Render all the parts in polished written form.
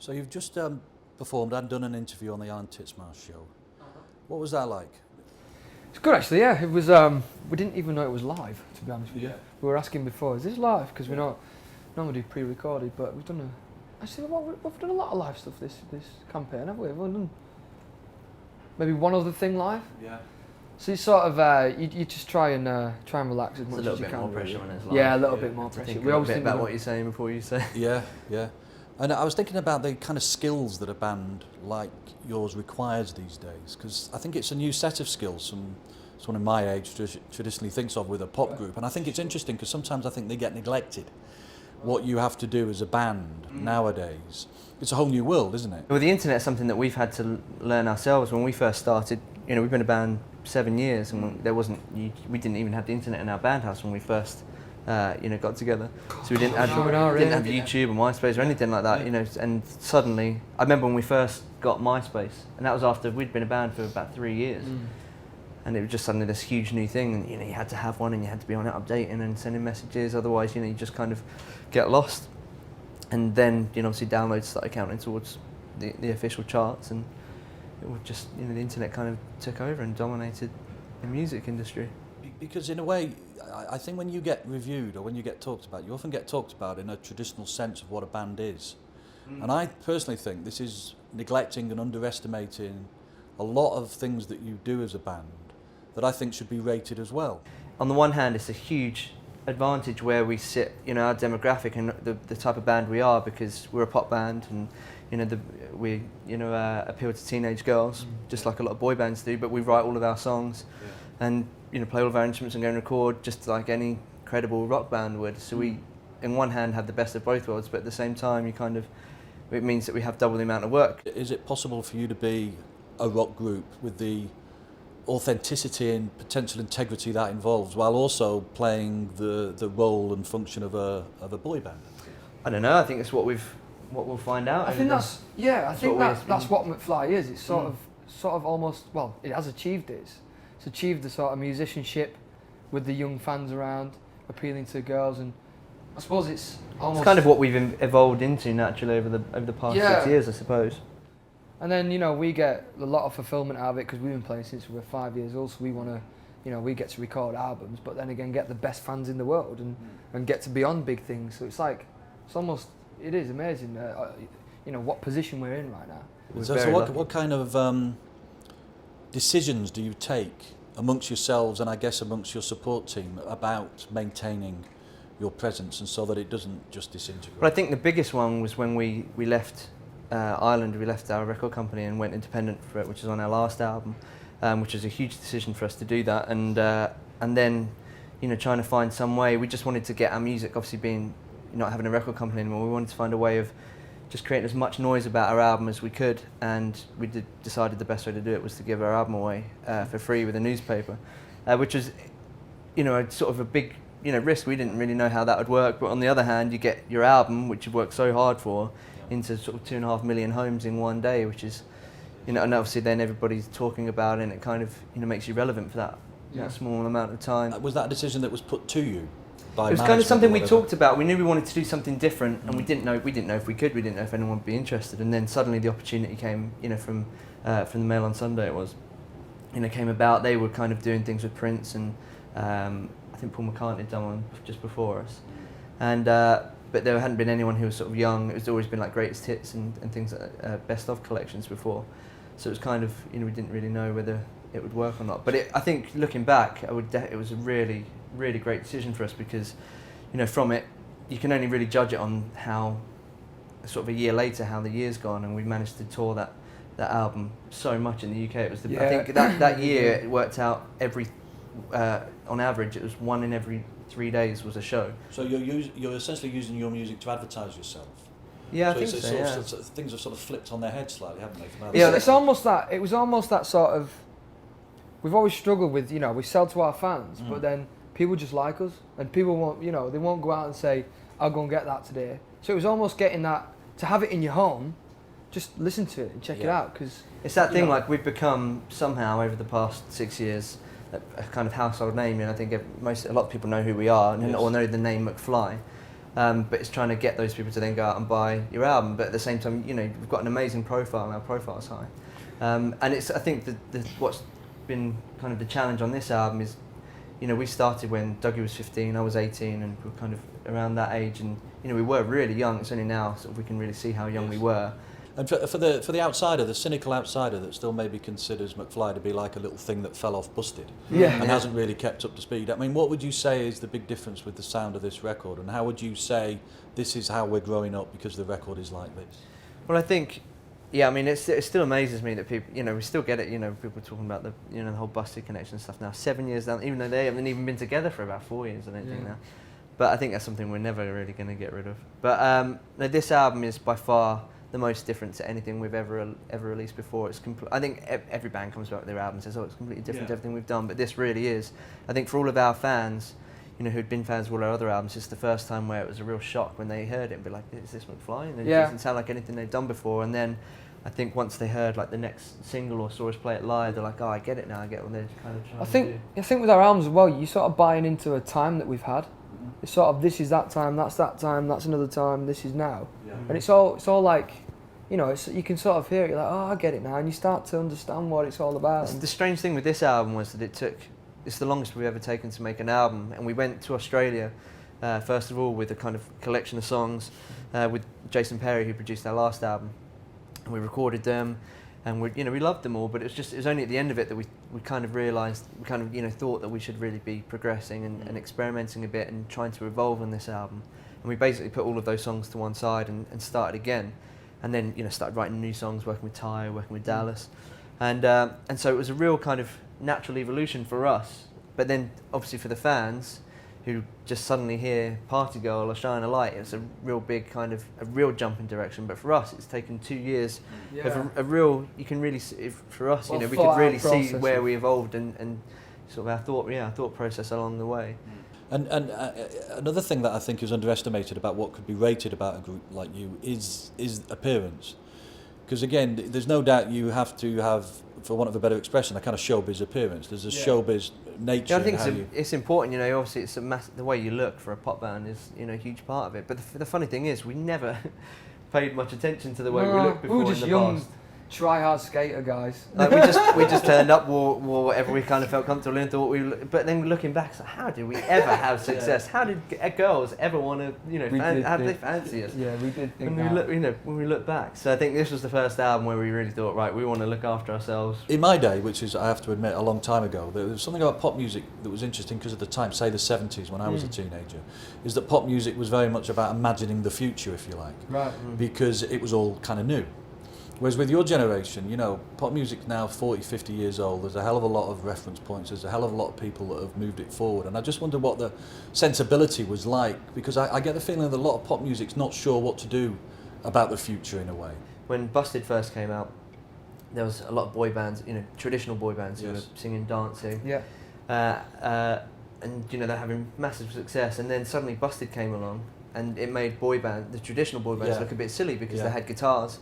So you've just performed and done an interview on the Alan Titchmarsh Show. What was that like? It's good actually, yeah. It was. We didn't even know it was live, to be honest with you. We were asking before, is this live? Because we don't normally do pre-recorded, but we've done we've done a lot of live stuff this campaign, haven't we? We've done maybe one other thing live. Yeah. So it's sort of you just try and relax as much as you can. A little bit more pressure when it's live. Yeah, a little bit more pressure. We always think about what you're saying before you say. Yeah, yeah. And I was thinking about the kind of skills that a band like yours requires these days, because I think it's a new set of skills someone in my age traditionally thinks of with a pop group, and I think it's interesting because sometimes I think they get neglected. What you have to do as a band nowadays, it's a whole new world, isn't it? Well, the internet's something that we've had to learn ourselves. When we first started, we've been a band 7 years, and we didn't even have the internet in our band house when we first got together. So we didn't have YouTube or MySpace or anything like that, and suddenly, I remember when we first got MySpace, and that was after we'd been a band for about 3 years. And it was just suddenly this huge new thing, and you had to have one, and you had to be on it updating and sending messages, otherwise you just kind of get lost. And then obviously downloads started counting towards the official charts, and it was just the internet kind of took over and dominated the music industry. Because in a way, I think when you get reviewed or when you get talked about, you often get talked about in a traditional sense of what a band is. And I personally think this is neglecting and underestimating a lot of things that you do as a band that I think should be rated as well. On the one hand, it's a huge advantage where we sit, our demographic and the type of band we are, because we're a pop band, and we appeal to teenage girls, just like a lot of boy bands do. But we write all of our songs, and play all of our instruments and go and record just like any credible rock band would. So we, in one hand, have the best of both worlds, but at the same time, it means that we have double the amount of work. Is it possible for you to be a rock group with the authenticity and potential integrity that involves, while also playing the role and function of a boy band? I don't know. I think it's what we'll find out. I think that's what McFly is. It's sort of almost, well, it has achieved this. It's achieved the sort of musicianship with the young fans around, appealing to girls, and I suppose it's almost... It's kind of what we've evolved into naturally over the past 6 years, I suppose. And then, we get a lot of fulfillment out of it because we've been playing since we were 5 years old, so we want to, we get to record albums, but then again get the best fans in the world and get to be on big things. So it is amazing, what position we're in right now. So what kind of decisions do you take amongst yourselves and I guess amongst your support team about maintaining your presence and so that it doesn't just disintegrate? Well, I think the biggest one was when we left Ireland. We left our record company and went independent for it, which is on our last album, which was a huge decision for us to do that. And then, trying to find some way. We just wanted to get our music, obviously being not having a record company anymore. We wanted to find a way of just creating as much noise about our album as we could, and we decided the best way to do it was to give our album away for free with a newspaper, which was, sort of a big, risk. We didn't really know how that would work, but on the other hand, you get your album, which you've worked so hard for, into sort of 2.5 million homes in one day, which is, and obviously then everybody's talking about it, and it kind of, makes you relevant for that small amount of time. Was that a decision that was put to you by It was kind of something we talked about. We knew we wanted to do something different, and we didn't know if we could. We didn't know if anyone would be interested. And then suddenly the opportunity came, from the Mail on Sunday. It was, came about. They were kind of doing things with Prince, and I think Paul McCartney had done one just before us, and. But there hadn't been anyone who was sort of young. It was always been like greatest hits and things like best of collections before. So it was kind of, we didn't really know whether it would work or not. But I think looking back, it was a really, really great decision for us because, from it, you can only really judge it on how, sort of a year later, how the year's gone, and we managed to tour that album so much in the UK. It was I think that year it worked out on average, it was 1 in every 3 days was a show. So you're essentially using your music to advertise yourself. Yeah, I think so. Things have sort of flipped on their head slightly, haven't they? It was almost that sort of. We've always struggled with, we sell to our fans, but then people just like us, and people won't, they won't go out and say, "I'll go and get that today." So it was almost getting that to have it in your home, just listen to it and check it out, because it's that thing. Like we've become somehow over the past 6 years. A kind of household name, I think a lot of people know who we are, or know the name McFly, But it's trying to get those people to then go out and buy your album. But at the same time, you know, we've got an amazing profile, and our profile's high. And it's, I think, what's been kind of the challenge on this album is, you know, we started when Dougie was 15, I was 18, and we were kind of around that age, and you know, we were really young. It's only now sort of we can really see how young we were. And for the outsider, the cynical outsider that still maybe considers McFly to be like a little thing that fell off Busted and hasn't really kept up to speed, I mean, what would you say is the big difference with the sound of this record, and how would you say this is how we're growing up because the record is like this? Well, I think, yeah, I mean, it still amazes me that people, you know, we still get it, you know, people talking about the, you know, the whole Busted connection and stuff now, 7 years down, even though they haven't even been together for about 4 years, I don't think now. But I think that's something we're never really going to get rid of. But no, this album is by far the most different to anything we've ever released before. It's I think every band comes back with their album and says, oh, it's completely different to everything we've done, but this really is. I think for all of our fans, you know, who'd been fans of all our other albums, it's the first time where it was a real shock when they heard it and be like, is this McFly? And it doesn't sound like anything they've done before. And then I think once they heard like the next single or saw us play it live, they're like, oh, I get it now, I get what they're kind of trying to do. I think with our albums as well, you're sort of buying into a time that we've had. It's sort of, this is that time, that's another time, this is now. And it's all like, you know, you can sort of hear it, you're like, oh, I get it now, and you start to understand what it's all about. The strange thing with this album was that it's the longest we've ever taken to make an album, and we went to Australia, first of all, with a kind of collection of songs, with Jason Perry, who produced our last album, and we recorded them, and we loved them all, but it was only at the end of it that we kind of realised, we kind of, you know, thought that we should really be progressing and experimenting a bit and trying to evolve on this album, and we basically put all of those songs to one side and started again. And then, you know, started writing new songs, working with Ty, working with Dallas. And so it was a real kind of natural evolution for us. But then, obviously for the fans, who just suddenly hear Party Girl or Shine a Light, it's a real big kind of, a real jump in direction. But for us, it's taken 2 years of a real, you can really see, for us, you know, we could really see where we evolved and sort of our thought process along the way. And another thing that I think is underestimated about what could be rated about a group like you is appearance. Because again, there's no doubt you have to have, for want of a better expression, a kind of showbiz appearance. There's a showbiz nature. Yeah, I think it's important, you know, obviously it's the way you look for a pop band is, you know, a huge part of it. But the funny thing is, we never paid much attention to the way we looked before in the past. Try-hard skater guys. Like we just turned up, wore whatever we kind of felt comfortable in, thought but then looking back, it's like, how did we ever have success? How did girls ever want to, you know, how did they fancy us? Yeah, we did think when we look back. So I think this was the first album where we really thought, right, we want to look after ourselves. In my day, which is, I have to admit, a long time ago, there was something about pop music that was interesting because at the time, say the 70s when I was a teenager, is that pop music was very much about imagining the future, if you like. Right. Because it was all kind of new. Whereas with your generation, you know, pop music's now 40, 50 years old. There's a hell of a lot of reference points. There's a hell of a lot of people that have moved it forward. And I just wonder what the sensibility was like, because I get the feeling that a lot of pop music's not sure what to do about the future in a way. When Busted first came out, there was a lot of boy bands, you know, traditional boy bands who were singing, dancing. Yeah. And, you know, they're having massive success. And then suddenly Busted came along and it made the traditional boy bands look a bit silly because they had guitars.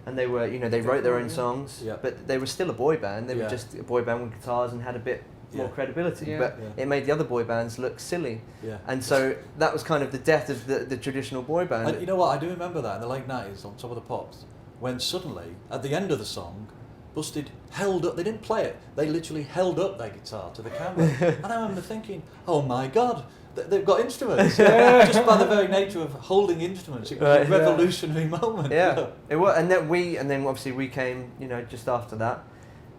And they were, you know, they wrote their own songs, but they were still a boy band. They were just a boy band with guitars and had a bit more credibility. But it made the other boy bands look silly. And so that was kind of the death of the traditional boy band. And you know what, I do remember that in the late 90s on Top of the Pops, when suddenly, at the end of the song, Busted held up, they didn't play it, they literally held up their guitar to the camera. And I remember thinking, oh my God, they've got instruments. Just by the very nature of holding instruments, it was a revolutionary moment. Yeah, it was. And then obviously we came, you know, just after that,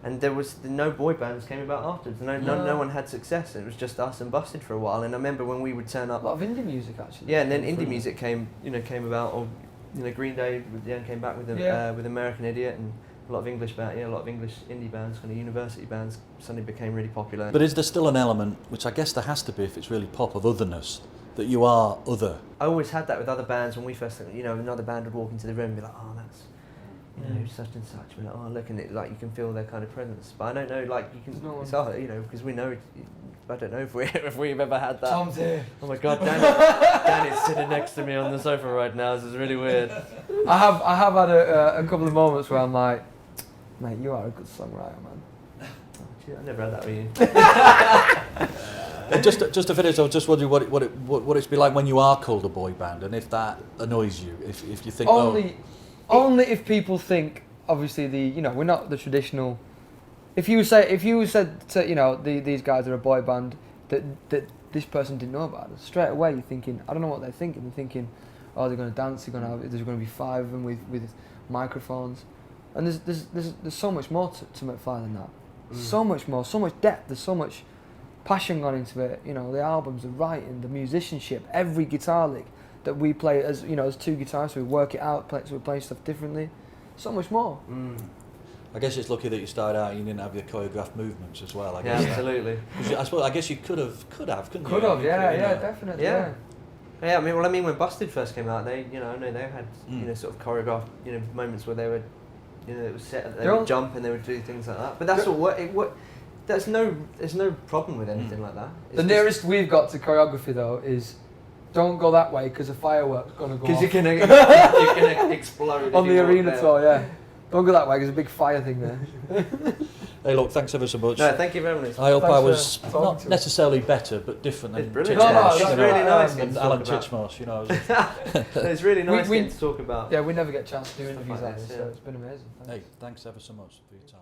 and there was no boy bands came about afterwards. No one had success. It was just us and Busted for a while. And I remember when we would turn up, a lot of indie music actually. Yeah, and then indie music came about, or you know, Green Day came back with with American Idiot, and a lot of English indie bands, kind of university bands, suddenly became really popular. But is there still an element, which I guess there has to be if it's really pop, of otherness, that you are other? I always had that with other bands when we first, you know, another band would walk into the room and be like, oh, that's, you know, such and such. We're like, oh, look, and it, like, you can feel their kind of presence. But I don't know, like, you can, it's hard, you know, because we know, I don't know if we've ever had that. Tom's here. Oh my God, Danny's sitting next to me on the sofa right now. This is really weird. I have had a couple of moments where I'm like, mate, you are a good songwriter, man. I never had that with you. And just to finish, I was just wondering what it's be like when you are called a boy band, and if that annoys you, if you think only if people think obviously we're not the traditional. If you said to, these guys are a boy band that this person didn't know about us, straight away you're thinking, I don't know what they're thinking. They're thinking, oh, they're going to dance. There's going to be 5 of them with microphones, and there's so much more to McFly than that. So much more, so much depth. There's so much passion gone into it. The albums, the writing, the musicianship, every guitar lick that we play as 2 guitarists, so we work it out, so we play stuff differently. So much more. I guess it's lucky that you started out and you didn't have your choreographed movements as well. I Yeah, guess absolutely. I guess you could have, couldn't you? Could have, yeah, definitely. Yeah. Yeah, I mean, when Busted first came out, they, I know they had, sort of choreographed, moments where they would, it was set that they would jump and they would do things like that. But that's there's no problem with anything like that. The nearest we've got to choreography though is, don't go that way because a firework's gonna go off. Because you're gonna explode on the arena tour, yeah. Don't go that way, there's a big fire thing there. Hey, look, thanks ever so much. No, thank you very much. I hope I was not necessarily better, but different than brilliant. Titchmarsh, It's really nice and Alan Titchmarsh, It's really nice to talk about. Yeah, we never get a chance to do interviews like this, so it's been amazing. Thanks. Hey, thanks ever so much for your time.